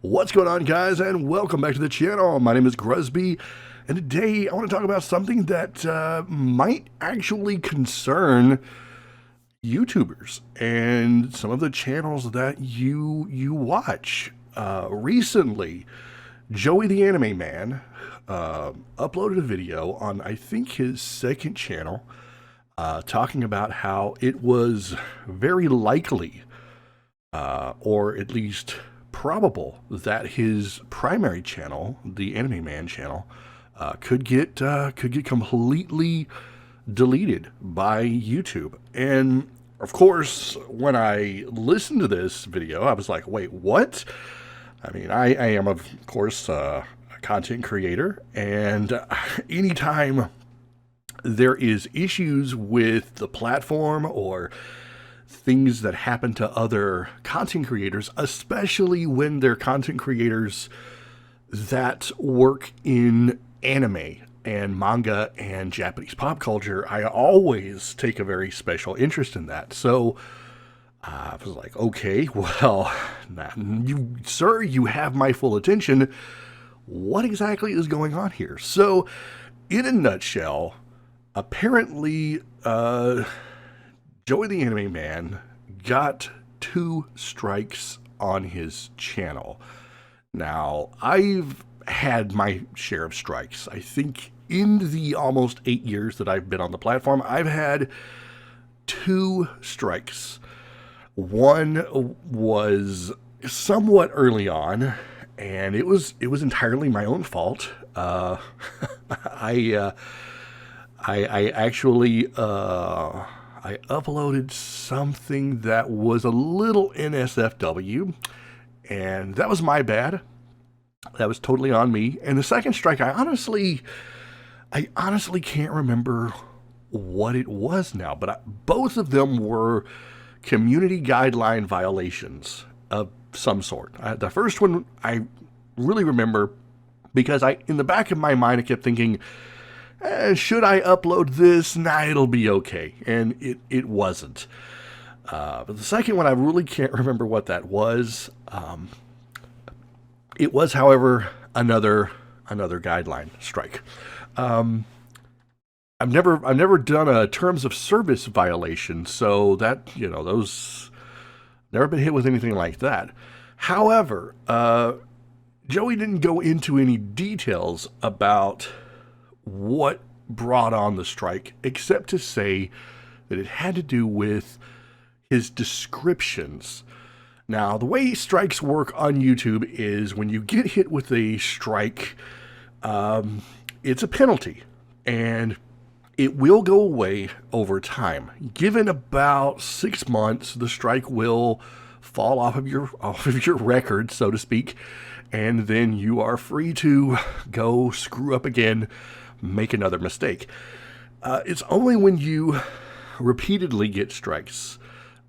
What's going on, guys, and welcome back to the channel. My name is Grusby, and today I want to talk about something that might actually concern YouTubers and some of the channels that you watch. Recently, Joey the Anime Man uploaded a video on, I think, his second channel, talking about how it was very likely, or at least probable, that his primary channel, the Anime Man channel, could get completely deleted by YouTube. And of course, when I listened to this video, I was like, wait, what? I mean, I am, of course, a content creator, and anytime there is issues with the platform or things that happen to other content creators, especially when they're content creators that work in anime and manga and Japanese pop culture, I always take a very special interest in that. So I was like, okay, well, sir, you have my full attention. What exactly is going on here? So, in a nutshell, apparently, Joey the Anime Man got 2 strikes on his channel. Now, I've had my share of strikes. I think in the almost 8 years that I've been on the platform, I've had 2 strikes. One was somewhat early on, and it was entirely my own fault. I actually I uploaded something that was a little NSFW, and that was my bad. That was totally on me. And the second strike, I honestly can't remember what it was now, but both of them were community guideline violations of some sort. The first one I really remember because in the back of my mind, I kept thinking, should I upload this? Nah, it'll be okay. And it wasn't. But the second one, I really can't remember what that was. It was, however, another guideline strike. I've never done a terms of service violation, so that, those, never been hit with anything like that. However, Joey didn't go into any details about what brought on the strike, except to say that it had to do with his descriptions. Now, the way strikes work on YouTube is when you get hit with a strike, it's a penalty, and it will go away over time. Given about 6 months, the strike will fall off of your record, so to speak, and then you are free to go screw up again, make another mistake. It's only when you repeatedly get strikes,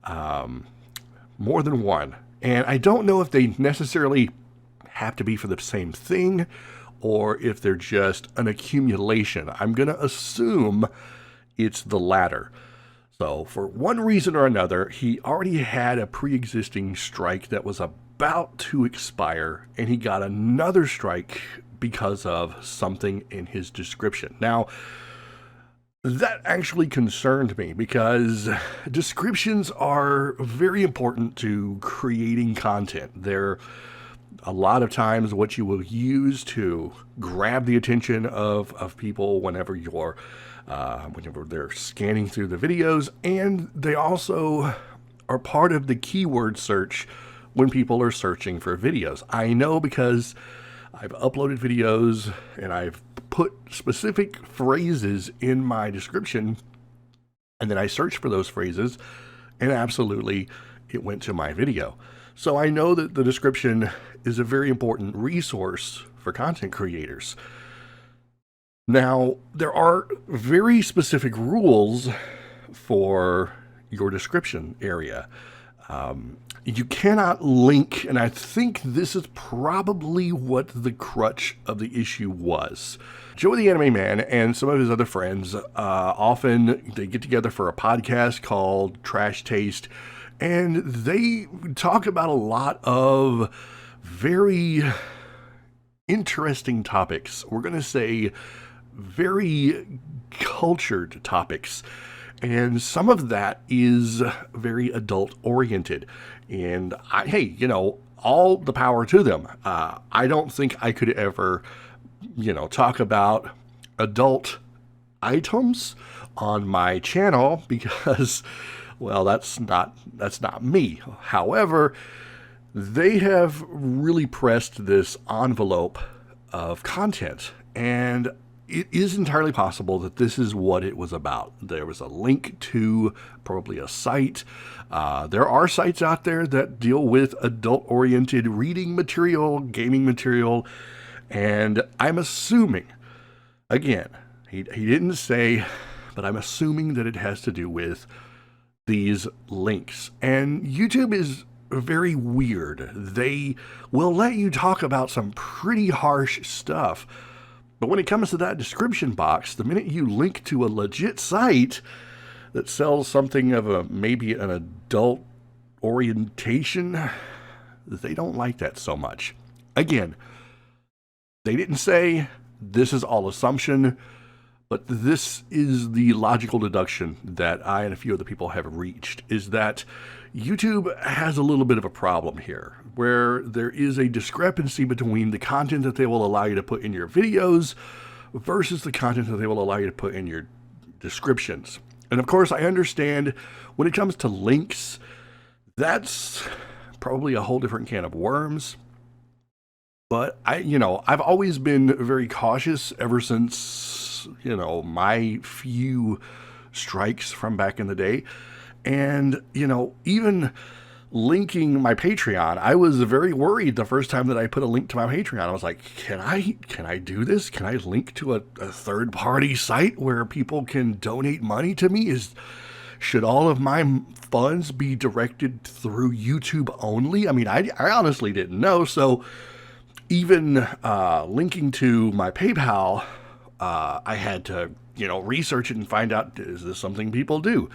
more than one, and I don't know if they necessarily have to be for the same thing or if they're just an accumulation. I'm going to assume it's the latter. So for one reason or another, he already had a pre-existing strike that was about to expire, and he got another strike because of something in his description. Now, that actually concerned me because descriptions are very important to creating content. They're a lot of times what you will use to grab the attention of people whenever they're scanning through the videos, and they also are part of the keyword search when people are searching for videos. I know because I've uploaded videos and I've put specific phrases in my description, and then I searched for those phrases, and absolutely it went to my video. So I know that the description is a very important resource for content creators. Now, there are very specific rules for your description area. You cannot link, and I think this is probably what the crutch of the issue was. Joey the Anime Man and some of his other friends, often they get together for a podcast called Trash Taste, and they talk about a lot of very interesting topics. We're going to say very cultured topics. And some of that is very adult oriented. And hey, all the power to them. I don't think I could ever, talk about adult items on my channel because, well, that's not me. However, they have really pressed this envelope of content, and it is entirely possible that this is what it was about. There was a link to probably a site. There are sites out there that deal with adult-oriented reading material, gaming material, and I'm assuming, again, he didn't say, but I'm assuming that it has to do with these links. And YouTube is very weird. They will let you talk about some pretty harsh stuff, but when it comes to that description box, the minute you link to a legit site that sells something of maybe an adult orientation, they don't like that so much. Again, they didn't say this is all assumption, but this is the logical deduction that I and a few other people have reached, is that YouTube has a little bit of a problem here, where there is a discrepancy between the content that they will allow you to put in your videos versus the content that they will allow you to put in your descriptions. And of course, I understand when it comes to links, that's probably a whole different can of worms. But I've always been very cautious ever since, my few strikes from back in the day. And, even linking my Patreon, I was very worried the first time that I put a link to my Patreon. I was like, can I do this? Can I link to a third-party site where people can donate money to me? Should all of my funds be directed through YouTube only? I mean, I honestly didn't know. So even linking to my PayPal, I had to, research it and find out, is this something people do?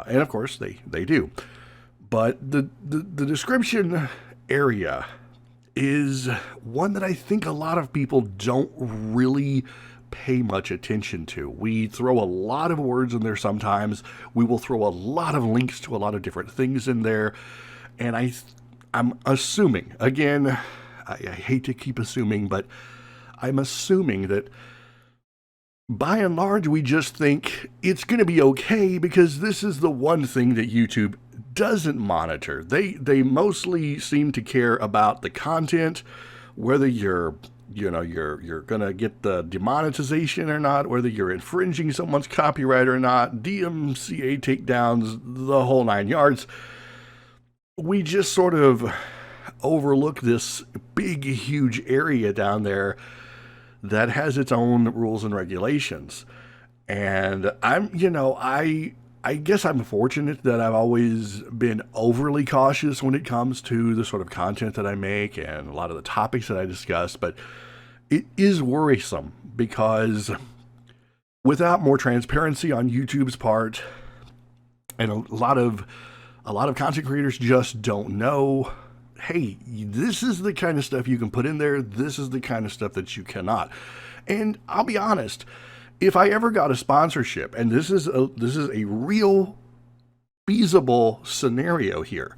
And of course, they do. But the description area is one that I think a lot of people don't really pay much attention to. We throw a lot of words in there sometimes. We will throw a lot of links to a lot of different things in there. And I'm assuming, again, I hate to keep assuming, but I'm assuming that by and large, we just think it's going to be okay because this is the one thing that YouTube doesn't monitor. They mostly seem to care about the content, whether you're going to get the demonetization or not, whether you're infringing someone's copyright or not, DMCA takedowns, the whole 9 yards. We just sort of overlook this big, huge area down there that has its own rules and regulations. And I guess I'm fortunate that I've always been overly cautious when it comes to the sort of content that I make and a lot of the topics that I discuss, but it is worrisome because without more transparency on YouTube's part, and a lot of content creators just don't know, hey, this is the kind of stuff you can put in there. This is the kind of stuff that you cannot. And I'll be honest, if I ever got a sponsorship, and this is a real feasible scenario here,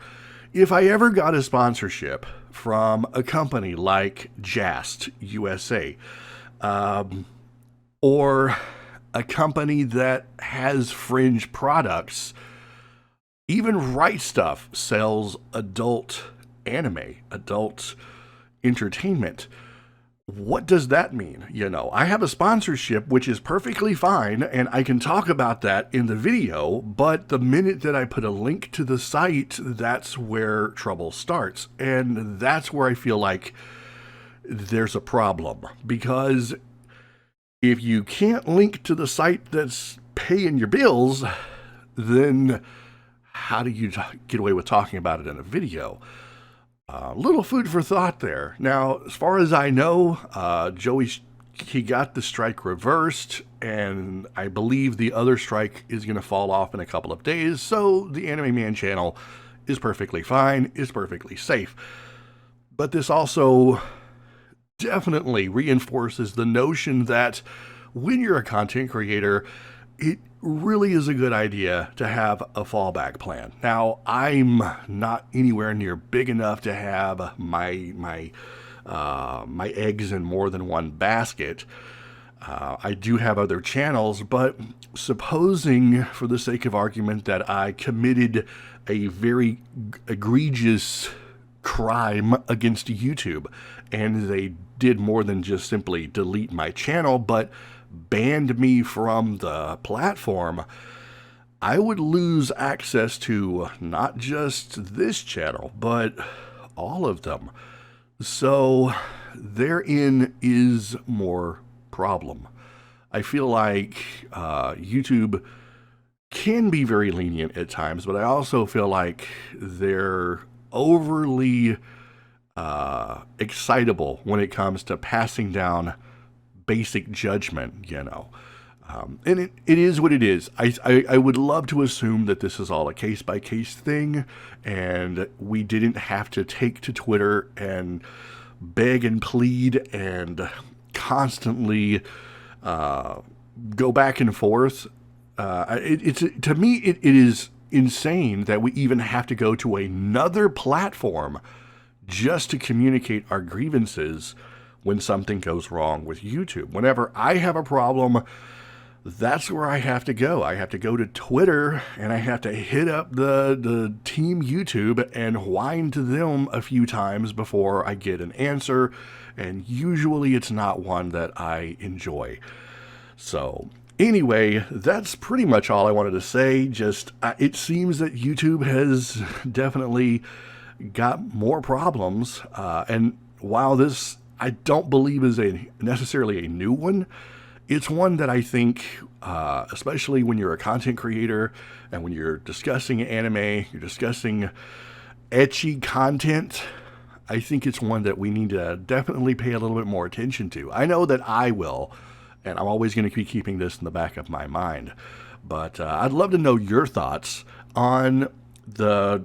if I ever got a sponsorship from a company like Jast USA, or a company that has fringe products, even Right Stuff sells adult anime, adult entertainment. What does that mean? I have a sponsorship, which is perfectly fine, and I can talk about that in the video, but the minute that I put a link to the site, that's where trouble starts. And that's where I feel like there's a problem, because if you can't link to the site that's paying your bills, then how do you get away with talking about it in a video? Little food for thought there. Now, as far as I know, Joey, he got the strike reversed, and I believe the other strike is going to fall off in a couple of days, so the Anime Man channel is perfectly fine, is perfectly safe. But this also definitely reinforces the notion that when you're a content creator, it really is a good idea to have a fallback plan. Now, I'm not anywhere near big enough to have my eggs in more than one basket. I do have other channels, but supposing, for the sake of argument, that I committed a very egregious crime against YouTube, and they did more than just simply delete my channel, but banned me from the platform, I would lose access to not just this channel, but all of them. So therein is more problem. I feel like YouTube can be very lenient at times, but I also feel like they're overly excitable when it comes to passing down basic judgment, you know. And it is what it is. I would love to assume that this is all a case-by-case thing, and we didn't have to take to Twitter and beg and plead and constantly go back and forth. To me, it is insane that we even have to go to another platform just to communicate our grievances when something goes wrong with YouTube. Whenever I have a problem, that's where I have to go. I have to go to Twitter, and I have to hit up the team YouTube and whine to them a few times before I get an answer, and usually it's not one that I enjoy. So anyway, that's pretty much all I wanted to say. Just it seems that YouTube has definitely got more problems, and while this I don't believe is necessarily a new one, it's one that I think, especially when you're a content creator and when you're discussing anime, you're discussing ecchi content, I think it's one that we need to definitely pay a little bit more attention to. I know that I will, and I'm always going to be keeping this in the back of my mind. But I'd love to know your thoughts on the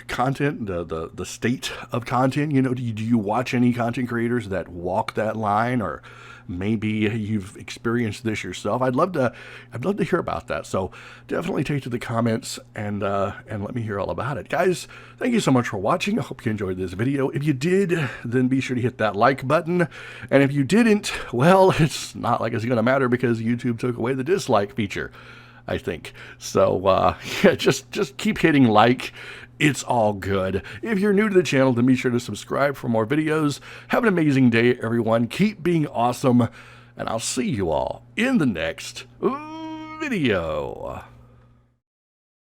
content, the state of content. Do you watch any content creators that walk that line, or maybe you've experienced this yourself? I'd love to hear about that. So definitely take to the comments and let me hear all about it. Guys, thank you so much for watching. I hope you enjoyed this video. If you did, then be sure to hit that like button. And if you didn't, well, it's not like it's going to matter because YouTube took away the dislike feature, I think. So yeah, just keep hitting like. It's all good. If you're new to the channel, then be sure to subscribe for more videos. Have an amazing day, everyone. Keep being awesome, and I'll see you all in the next video.